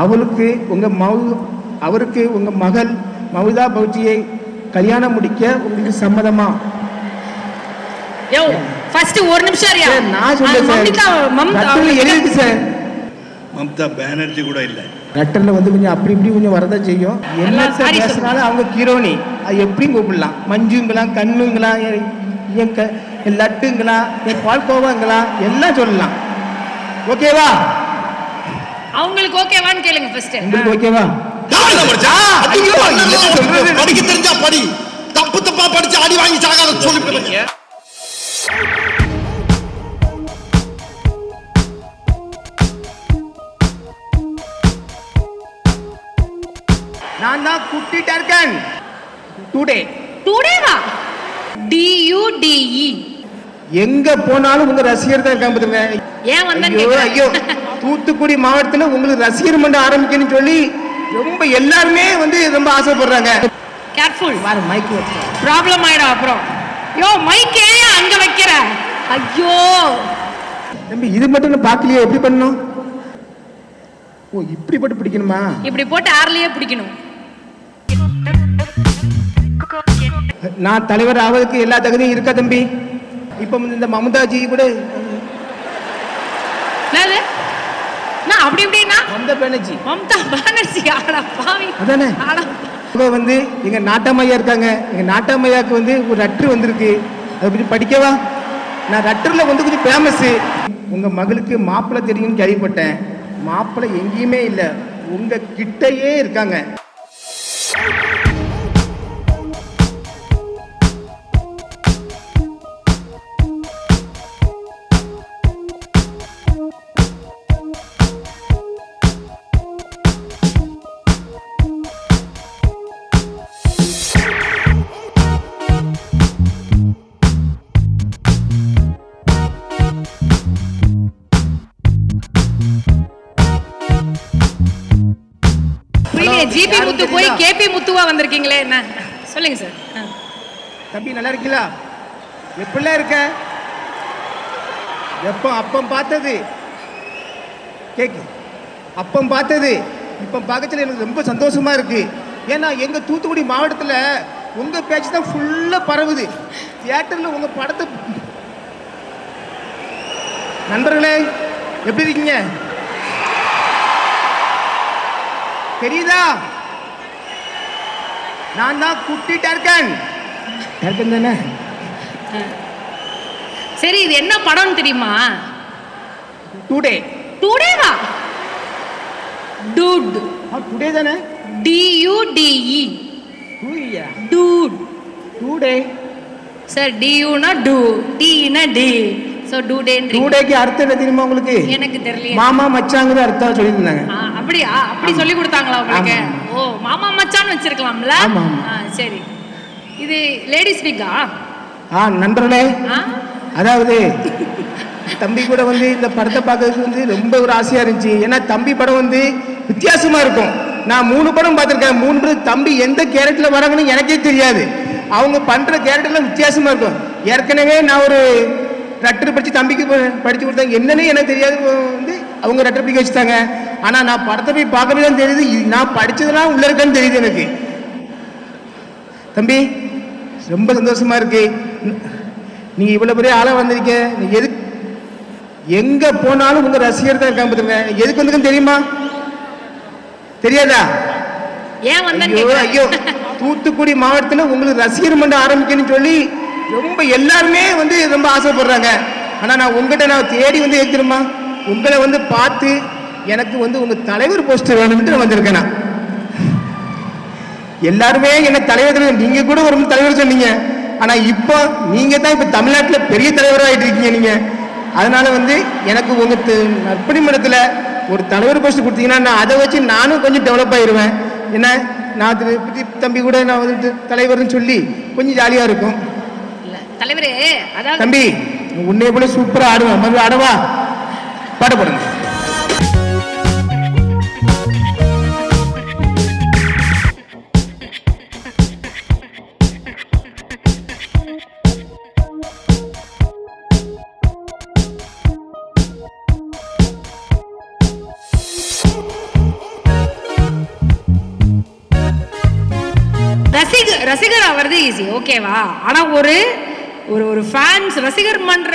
அவருக்கு உங்க மகள் மௌதா பௌச்சியை கல்யாணம் முடிக்க உங்களுக்கு சம்மதமா? யோ ஃபர்ஸ்ட் ஒரு நிமிஷம் இருயா. நான் சொல்றேன் மம்தா எழுதி சார். மம்தா பானர்ஜி கூட இல்ல. லெட்டர்ல வந்து கொஞ்சம் அப்படி இப்படி கொஞ்சம் வரதா செய்யும். என்ன பேசுனாலும் அவங்க ஹீரோனி அது எப்படி கூப்பிடலாம்? மஞ்சுங்களா, கண்ணுங்களா, லட்டுங்களா, பால்கோவாங்களா எல்லாம் சொல்லலாம். ஓகேவா? அவங்களுக்கு ஓகேவான்னு கேளுங்க ஃபர்ஸ்ட். உங்களுக்கு ஓகேவா? படிக்க தெரிஞ்சா படி, தப்பு தப்பா படிச்சு அடி வாங்கி சாகாத சொல்லி. நான் தான் குட்டி டர்கன். டுடேவா? DUDE. எங்க போனாலும் உங்க ரசிகர் தான் இருக்காங்க பாருங்க. ஏன் வந்தேன்னு ஐயோ தூத்துக்குடி மாவட்டத்துல உங்களுக்கு ரசிகர் மன்றம் ஆரம்பிக்கணும்னு சொல்லி ரொம்ப எல்லாருமே வந்து ரொம்ப ஆசைப்படுறாங்க. கேர்ஃபுல். பாரு மைக் வச்சு ப்ராப்ளம் ஆயிடும் அப்புறம். யோ மைக் ஏன் அங்க வைக்கிற? ஐயோ தம்பி இது மட்டும் நான் பார்க்கலையே, எப்படி பண்ணணும்? ஓ இப்படி போட்டு பிடிக்கணுமா? இப்படி போட்டு ஆர்லயே பிடிக்கணும். நான் தலைவர் ஆவதற்கு எல்லா தகுதியும் இருக்கா தம்பி? இப்ப இந்த மம்தாஜி கூட என்னது? நான் அப்படி இப்படினா மம்தா பானர்ஜி ஆளா பாவி அதானே. இவ வந்து எங்க நாட்டாமையா இருக்காங்க. எங்க நாட்டாமையாக்கு வந்து ஒரு லெட்டர் வந்திருக்கு, அதை பத்தி படிக்கவா? நான் லெட்டர்ல வந்து கொஞ்சம் ஃபேமஸ். உங்க மகளுக்கு மாப்பிள்ளை தெரியும்னு கேள்விப்பட்டேன். மாப்பிள்ளை எங்கேயுமே இல்லை, உங்க கிட்டையே இருக்காங்க. ஜிபி முத்து போய் கேபி முத்துவா வந்திருக்கீங்களே, என்ன சொல்லுங்க சார். தம்பி நல்லா இருக்கீங்களா? எப்படிலாம் இருக்க? எப்போ அப்பம் பார்த்தது கேக்கு, அப்பம் பார்த்தது இப்போ பார்க்கச்சல எனக்கு ரொம்ப சந்தோஷமா இருக்கு. ஏன்னா எங்க தூத்துக்குடி மாவட்டத்தில் உங்க பேச்சு தான் ஃபுல்லா பரவுது. தியேட்டர்ல உங்க படத்தை. நண்பர்களே எப்படி இருக்கீங்க? தெரியுதா? நான் தான் குட்டி டர்கன் தானே. சரி இது என்ன படம்னு தெரியுமா? டுடேவா? டூட். டுடே தானே. DUDE. Dude. Today sir DU னா டு, T னா டி. சோ டுடேன்றீங்க. டுடேக்கு அர்த்தம் என்ன தெரியுமா உங்களுக்கு? எனக்கு தெரியல. மாமா மச்சாங்கற அர்த்தம் சொல்லிருந்தாங்க. அப்படியா? அப்படி சொல்லி கொடுத்தாங்களா உங்களுக்கு? ஓ மாமா மச்சான் வச்சிருக்கலாம்ல. சரி இது லேடிஸ் வீக்கா? நண்பர்களே அதாவது தம்பி கூட வந்து இந்த படத்தை பார்க்கறதுக்கு வந்து ரொம்ப ஒரு ஆசையா இருந்துச்சு. ஏன்னா தம்பி படம் வந்து வித்தியாசமா இருக்கும். நான் 3 படம் பார்த்துருக்கேன். 3 படம் தம்பி எந்த கேரக்டர்ல வராங்கன்னு எனக்கே தெரியாது. அவங்க பண்ற கேரக்டர்லாம் வித்தியாசமா இருக்கும். ஏற்கனவே நான் ஒரு லெட்டர் படிச்சு தம்பிக்கு படிச்சு கொடுத்தாங்க, என்னன்னு எனக்கு தெரியாது. வந்து அவங்க லெட்டர் படிக்க வச்சுட்டாங்க. ஆனா நான் படத்தை போய் பார்க்கவே தான் தெரியுது, நான் படிச்சதெல்லாம் உள்ள இருக்கான்னு தெரியுது எனக்கு. தம்பி ரொம்ப சந்தோஷமா இருக்கு. நீங்க இவ்வளவு பெரிய ஆளா வந்திருக்க. எது எங்க போனாலும் உங்க ரசிகர் தான் இருக்காங்க பாருங்க. எதுக்கு வந்திருக்குன்னு தெரியுமா? தெரியாதா? ஏன் வந்தேன்? ஐயோ தூத்துக்குடி மாவட்டத்தில் உங்களுக்கு ரசிகர் மன்றம் ஆரம்பிக்கணும்னு சொல்லி ரொம்ப எல்லாருமே வந்து ரொம்ப ஆசைப்படுறாங்க. ஆனா நான் உங்ககிட்ட நான் தேடி வந்து ஏற்றுமா உங்களை வந்து பார்த்து எனக்கு வந்து உங்க தலைவர் போஸ்டர் வேணும்னு வந்திருக்கேன். நான் எல்லாருமே என்ன தலைவர், நீங்க கூட ஒரு தலைவர் சொன்னீங்க. ஆனா இப்போ நீங்க தான் இப்ப தமிழ்நாட்டில் பெரிய தலைவராகிட்டு இருக்கீங்க நீங்க. அதனால வந்து எனக்கு உங்க நற்பணி மன்றத்தில் ஒரு தலைவர் போஸ்ட் கொடுத்தீங்கன்னா நான் அதை வச்சு நானும் கொஞ்சம் டெவலப் ஆயிடுவேன். என்ன நான் தம்பி கூட நான் வந்து தலைவர்னு சொல்லி கொஞ்சம் ஜாலியா இருக்கும். தலைவரே தம்பி உன்னை போல சூப்பரா ஆடுவேன். மறுபடியும் ஆடவா? பாட போடுங்க. ரசிகர் ஆவறது ஈஸி, ஓகேவா? ஆனா ஒரு ஒரு ஃபேன்ஸ் ரசிகர் மன்ற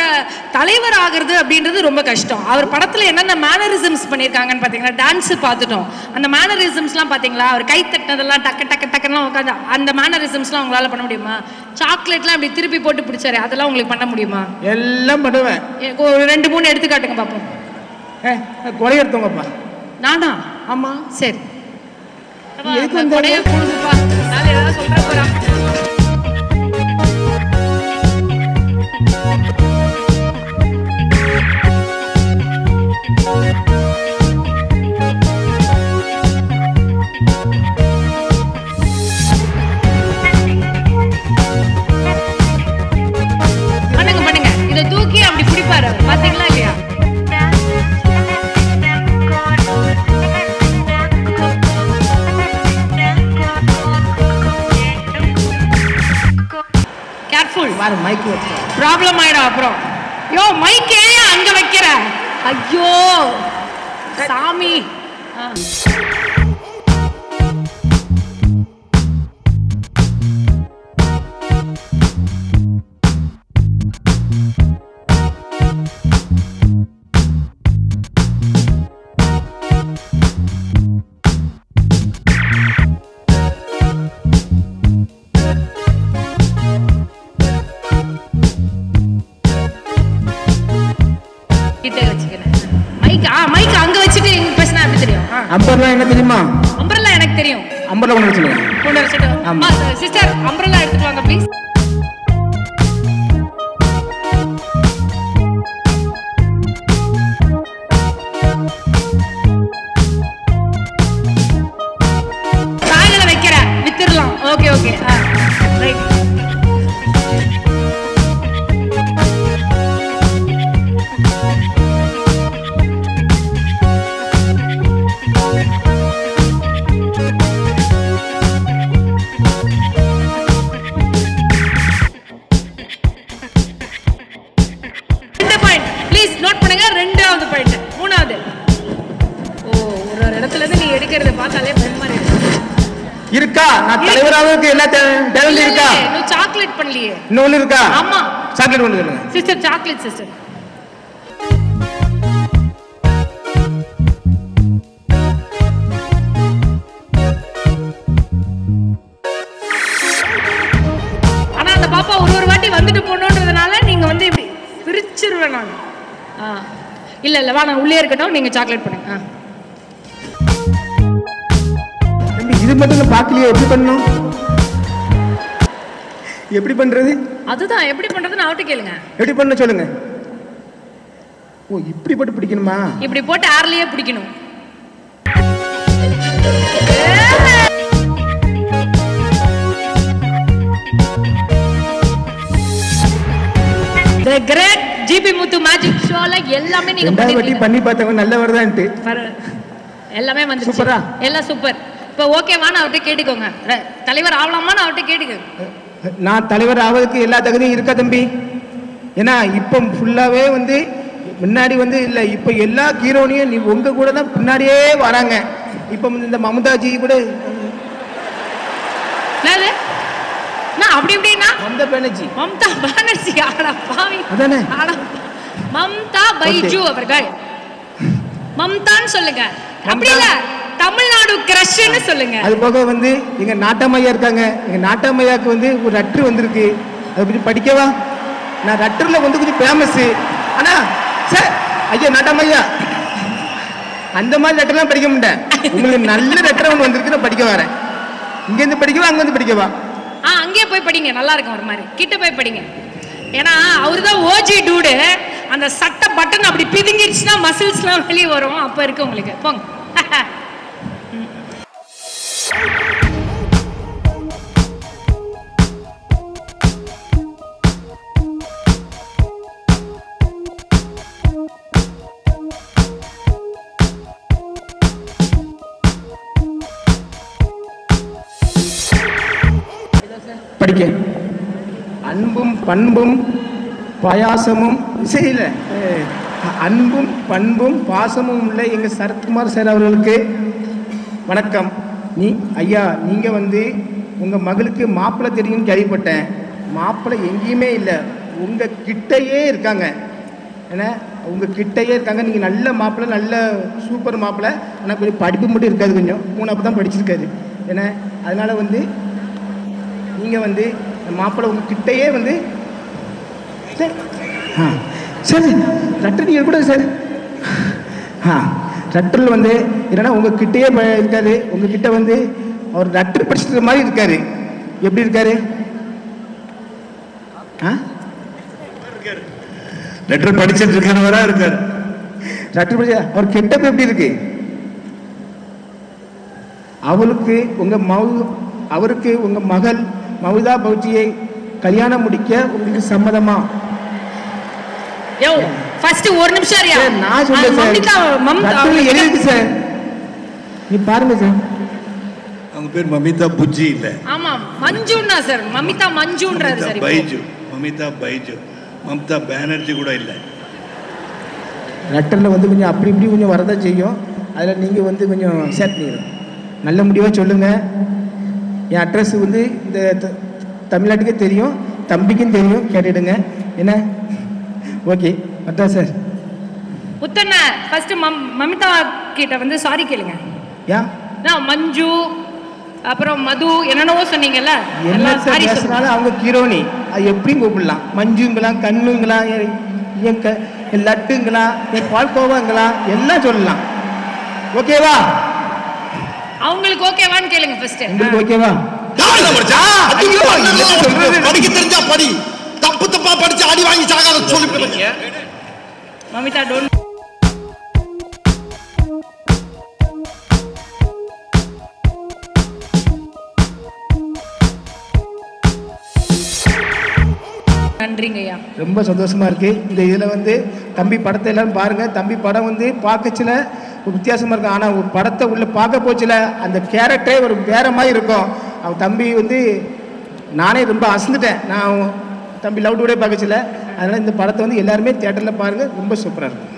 தலைவர் ஆகிறது அப்படின்றது ரொம்ப கஷ்டம். அவர் படத்துல என்னென்ன மேனரிசம்ஸ் பண்ணியிருக்காங்கன்னு பார்த்தீங்கன்னா, டான்ஸ் பார்த்துட்டோம். அந்த மேனரிசம்ஸ்லாம் பார்த்தீங்களா? அவர் கை தட்டினதெல்லாம் டக்கு டக்கு டக்குலாம் உட்காந்து அந்த மேனரிசம்ஸ்லாம் உங்களால் பண்ண முடியுமா? சாக்லேட்லாம் அப்படி திருப்பி போட்டு பிடிச்சாரு, அதெல்லாம் உங்களுக்கு பண்ண முடியுமா? எல்லாம் பண்ணுவேன். ஒரு 2-3 எடுத்துக்காட்டுங்க பார்ப்போம். கொடை எடுத்தவங்கப்பா. நானா? ஆமா. சரி, கொடைய கொடுப்பா. நான் ஏதாவது சொல்ற போறேன். பண்ணுங்க, இதை தூக்கி அப்படி பிடிப்பாரு, பாத்தீங்களா இல்லையா? கேர்ஃபுல், மைக் ப்ராப்ளம் ஆயிடும் அப்புறம். யோ மைக் ஏன் அங்க வைக்கிற? ஐயோ சாமி. மைக் அங்க வச்சிட்டு எங்க பேசினா எப்படி தெரியும்? அம்பர்லா என்ன தெரியுமா? அம்பர்லா எனக்கு தெரியும். அம்பர்லா கொண்டு வச்சுங்க. கொண்டு வச்சிட்டு சிஸ்டர் அம்பர்லா எடுத்துட்டு வாங்க ப்ளீஸ். காலையில வைக்கிற வித்துறலாம். Okay okay right. ரெண்டாவது பாயிண்ட், மூணாவது. ஓ, ஒரு இடத்துல இருந்து நீ எடுக்கிறது பார்த்தாலே பயமா இருக்கா? நான் தலைவராவுக்கு என்ன டேலண்ட் இருக்கா? நீ சாக்லேட் பண்ணலையே. இன்னொன்னு இருக்கா? ஆமா, சாக்லேட் கொண்டு சொல்லுங்க சிஸ்டர். Chocolate sister. ஆனா அந்த பாப்பா ஒரு வாட்டி வந்துட்டு போனோன்றதுனால நீங்க வந்து இப்படி பிரிச்சிருவேன் நான். இல்ல இல்ல வா, நான் உள்ளே இருக்கட்டும், நீங்க சாக்லேட் பண்ணுங்க. இது மட்டும் பாக்கலையே, எப்படி பண்ணணும்? எப்படி பண்றது? அதுதான் எப்படி பண்றதுன்னு அவட்ட கேளுங்க. எப்படி பண்ண சொல்லுங்க. ஓ, இப்படி போட்டு பிடிக்கணுமா? இப்படி போட்டு ஏர்லயே பிடிக்கணும். The great GB Muthu magic ஷோல எல்லாமே நீங்க பண்ணி பார்த்தவங்க நல்ல வரதான்ட்டு எல்லாமே வந்து சூப்பரா, எல்லாம் சூப்பர். இப்போ ஓகேவான்னு அவர்கிட்ட கேட்டுக்கோங்க. தலைவர் ஆகலாமான்னு அவர்கிட்ட கேட்டுக்கோங்க. நான் தலைவர் ஆவதுக்கு எல்லா தகுதியும் இருக்கா தம்பி. ஏன்னா இப்போ ஃபுல்லாவே வந்து முன்னாடி வந்து இல்லை, இப்போ எல்லா ஹீரோனையும் நீ உங்க கூட தான் பின்னாடியே வராங்க. இப்போ இந்த மமதாஜி கூட அப்படி இப்படின்னா மம்தா பானர்ஜி. மம்தா பானர்ஜி ஆடா பாவி. அதானே மம்தா பைஜு அவர்கள். மம்தான்னு சொல்லுங்க, அப்படி இல்ல தமிழ்நாடு கிரஷ்ன்னு சொல்லுங்க. அது போக வந்து எங்க நாட்டாமையா இருக்காங்க. எங்க நாட்டாமையாக்கு வந்து ஒரு லெட்டர் வந்திருக்கு, அதை கொஞ்சம் படிக்கவா? நான் லெட்டர்ல வந்து கொஞ்சம் ஃபேமஸ். ஆனா சார் ஐயா நாட்டாமையா அந்த மாதிரி லெட்டர்லாம் படிக்க மாட்டேன். உங்களுக்கு நல்ல லெட்டர் ஒன்று வந்திருக்கு, நான் படிக்க வரேன். இங்க இருந்து படிக்கவா அங்க வந்து படிக்கவா? அங்கேயே போய் படிங்க, நல்லா இருக்கும். ஒரு மாதிரி கிட்ட போய் படிங்க. ஏன்னா அவரு தான் ஓஜி டூடு. அந்த சட்டை பட்டன் அப்படி பிதுங்கிடுச்சுன்னா மசில்ஸ்லாம் வெளியே வரும். அப்போ இருக்கு உங்களுக்கு. போங்க. படிக்க அன்பும் பண்பும் பாயாசமும் இசையில் அன்பும் பண்பும் பாசமும் உள்ள எங்கள் சரத்குமார் சார் அவர்களுக்கு வணக்கம். ஐயா நீங்கள் வந்து உங்கள் மகளுக்கு மாப்பிள்ளை தெரியும்னு கேள்விப்பட்டேன். மாப்பிள்ளை எங்கேயுமே இல்லை, உங்கள் கிட்டையே இருக்காங்க. ஏன்னா உங்கள் கிட்டையே இருக்காங்க. நீங்கள் நல்ல மாப்பிள்ளை, நல்ல சூப்பர் மாப்பிள்ளை. ஆனால் கொஞ்சம் படிப்பு மட்டும் இருக்காது, கொஞ்சம் 3ஆவது தான் படிச்சிருக்காரு. ஏன்னா அதனால் வந்து நீங்கள் வந்து மாப்பிள்ளை உங்கள் கிட்டையே வந்து சார் லெட்டர் நீங்கள் கூட சார் லெட்டரில் வந்து என்னன்னா உங்கள் கிட்டையே இருக்காரு. உங்கள் கிட்ட வந்து அவர் லெட்டர் படிச்சுட்டு மாதிரி இருக்காரு. எப்படி இருக்காரு? லெட்டர் படிச்சுட்டு இருக்கிறவரா இருக்காரு. லெட்டர் படிச்ச அவர் கெட்டப் எப்படி இருக்கு? அவருக்கு உங்க மகள் மவுதா பௌச்சியை கல்யாணம் முடிக்க உங்களுக்கு சம்மதமா? யோ ஃபர்ஸ்ட் ஒரு நிமிஷம் இருயா. நான் சொல்றேன் சார். எழுதி சார், நீ பாருங்க சார். அவங்க பேர் மமிதா புஜ்ஜி இல்ல. ஆமா மஞ்சுன்னா சார், மமிதா மஞ்சுன்றாரு சார். பைஜு, மமிதா பைஜு, மம்தா பானர்ஜி கூட இல்ல. லெட்டர்ல வந்து கொஞ்சம் அப்படி இப்படி கொஞ்சம் வரதான் செய்யும். அதில் நீங்கள் வந்து கொஞ்சம் ஷேர் பண்ணிடுங்க. நல்ல முடிவாக சொல்லுங்கள். என் அட்ரஸ் வந்து இந்த தமிழ்நாட்டுக்கே தெரியும், தம்பிக்கும் தெரியும், கேட்டுடுங்க. என்ன ஓகே அட்டா சார். புத்தண்ண ஃபர்ஸ்ட் மமிதா கிட்ட வந்து சாரி கேளுங்க. யா நான் மஞ்சு அப்புறம் மது என்னென்னவோ சொன்னீங்கல்ல, என்ன சார் பேசுனாலும் அவங்க ஹீரோனி, அது எப்படியும் கூப்பிடலாம். மஞ்சுங்களா, கண்ணுங்களா, என் லட்டுங்களா, என் பால்கோவாங்களா, எல்லாம் சொல்லலாம். ஓகேவா? அவங்களுக்கு ஓகேவான்னு கேளுங்க ஃபர்ஸ்ட். உங்களுக்கு ஓகேவா? படிக்க தெரிஞ்சா படி, தப்பு தப்பா படிச்சு அடி வாங்கி சாகாத சொல்லிவிடுங்க. மமிதா டோன்ட். நன்றிங்கய்யா, ரொம்ப சந்தோஷமா இருக்கு. இந்த இதில் வந்து தம்பி படத்தை எல்லாரும் பாருங்க. தம்பி படம் வந்து பார்க்கச்சில வித்தியாசமா இருக்கும். ஆனால் ஒரு படத்தை உள்ள பார்க்க போச்சுல அந்த கேரக்டரே ஒரு வேற மாதிரி இருக்கும். அவன் தம்பி வந்து நானே ரொம்ப அசந்துட்டேன். நான் தம்பி லவ் டுடே பார்க்கச்சில. அதனால இந்த படத்தை வந்து எல்லாருமே தியேட்டரில் பாருங்க, ரொம்ப சூப்பராக இருக்கும்.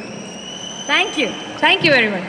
Thank you very much.